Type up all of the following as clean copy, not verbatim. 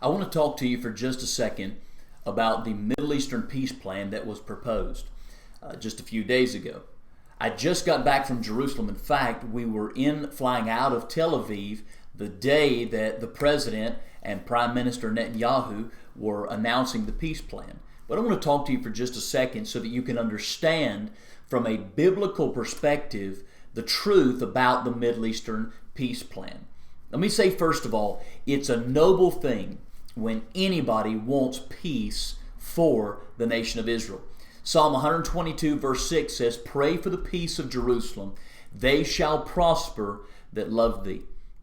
I want to talk to you for just a second about the Middle Eastern peace plan that was proposed just a few days ago. I just got back from Jerusalem. In fact, we were flying out of Tel Aviv the day that the President and Prime Minister Netanyahu were announcing the peace plan. But I want to talk to you for just a second so that you can understand from a biblical perspective the truth about the Middle Eastern peace plan. Let me say first of all, it's a noble thing when anybody wants peace for the nation of Israel. Psalm 122 verse 6 says, "Pray for the peace of Jerusalem. They shall prosper that love thee."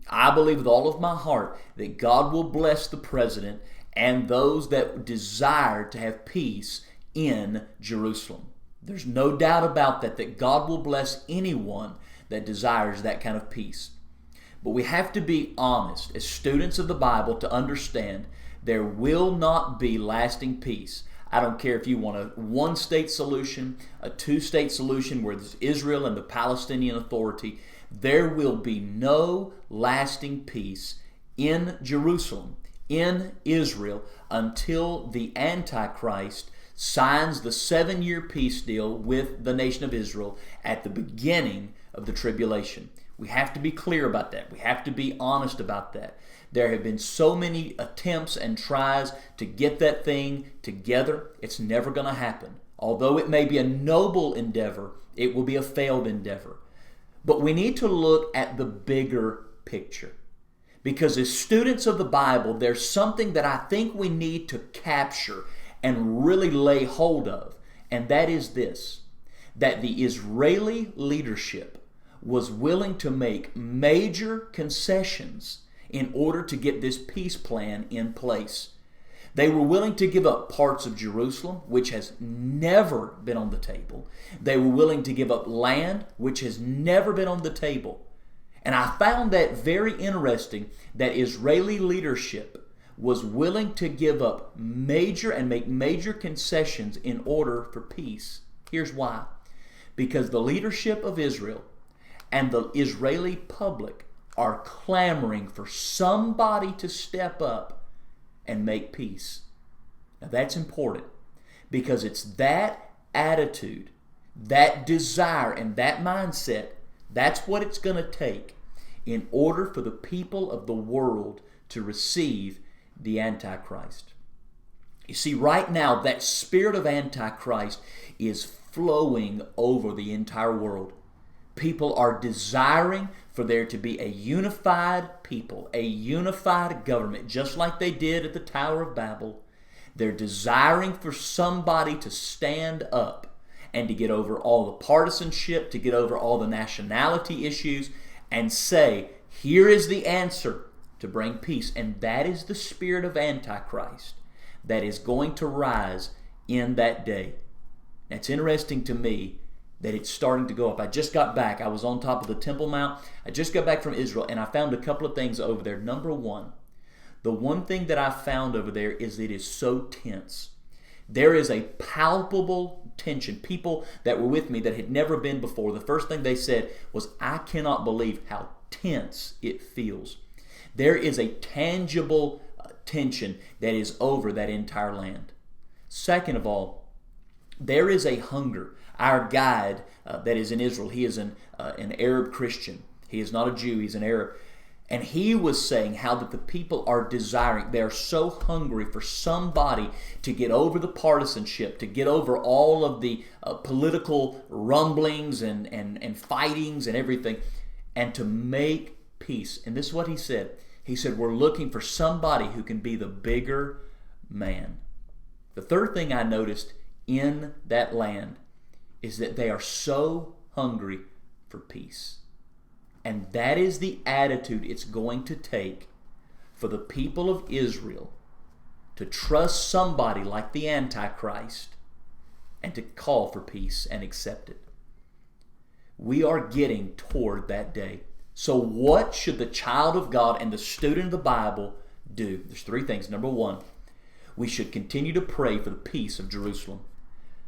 I believe with all of my heart that God will bless the president and those that desire to have peace in Jerusalem. There's no doubt about that God will bless anyone that desires that kind of peace. But we have to be honest as students of the Bible to understand there will not be lasting peace. I don't care if you want a one-state solution, a two-state solution where there's Israel and the Palestinian Authority. There will be no lasting peace in Jerusalem, in Israel, until the Antichrist signs the 7-year peace deal with the nation of Israel at the beginning of the tribulation. We have to be clear about that. We have to be honest about that. There have been so many attempts and tries to get that thing together. It's never going to happen. Although it may be a noble endeavor, it will be a failed endeavor. But we need to look at the bigger picture. Because as students of the Bible, there's something that I think we need to capture and really lay hold of. And that is this, that the Israeli leadership was willing to make major concessions in order to get this peace plan in place. They were willing to give up parts of Jerusalem, which has never been on the table. They were willing to give up land, which has never been on the table. And I found that very interesting that Israeli leadership was willing to give up make major concessions in order for peace. Here's why. Because the leadership of Israel and the Israeli public are clamoring for somebody to step up and make peace. Now that's important because it's that attitude, that desire, and that mindset, that's what it's going to take in order for the people of the world to receive the Antichrist. You see, right now, that spirit of Antichrist is flowing over the entire world. People are desiring for there to be a unified people, a unified government, just like they did at the Tower of Babel. They're desiring for somebody to stand up and to get over all the partisanship, to get over all the nationality issues, and say, here is the answer to bring peace. And that is the spirit of Antichrist that is going to rise in that day. Now, it's interesting to me that it's starting to go up. I just got back. I was on top of the Temple Mount. I just got back from Israel, and I found a couple of things over there. Number one, the one thing that I found over there is it is so tense. There is a palpable tension. People that were with me that had never been before, the first thing they said was, I cannot believe how tense it feels. There is a tangible tension that is over that entire land. Second of all, there is a hunger. Our guide that is in Israel, he is an Arab Christian. He is not a Jew, he's an Arab. And he was saying how that the people are desiring, they're so hungry for somebody to get over the partisanship, to get over all of the political rumblings and fightings and everything, and to make peace. And this is what he said. He said, we're looking for somebody who can be the bigger man. The third thing I noticed in that land is that they are so hungry for peace. And that is the attitude it's going to take for the people of Israel to trust somebody like the Antichrist and to call for peace and accept it. We are getting toward that day. So what should the child of God and the student of the Bible do? There's three things. Number one, we should continue to pray for the peace of Jerusalem.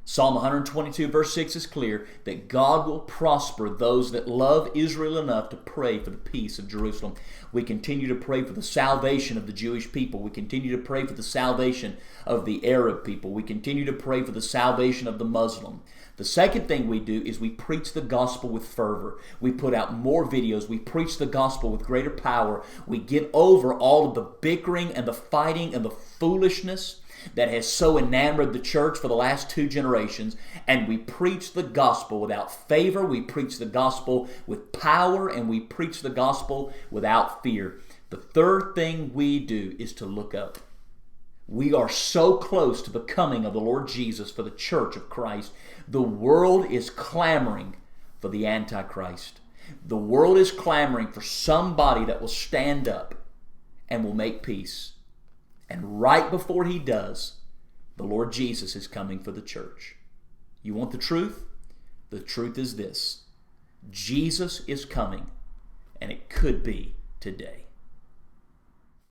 Psalm 122 verse 6 is clear that God will prosper those that love Israel enough to pray for the peace of Jerusalem. We continue to pray for the salvation of the Jewish people. We continue to pray for the salvation of the Arab people. We continue to pray for the salvation of the Muslim. The second thing we do is we preach the gospel with fervor. We put out more videos. We preach the gospel with greater power. We get over all of the bickering and the fighting and the foolishness that has so enamored the church for the last 2 generations, and we preach the gospel without favor. We preach the gospel with power, and we preach the gospel without fear. The third thing we do is to look up. We are so close to the coming of the Lord Jesus for the church of Christ. The world is clamoring for the Antichrist. The world is clamoring for somebody that will stand up and will make peace. And right before he does, the Lord Jesus is coming for the church. You want the truth? The truth is this: Jesus is coming, and it could be today.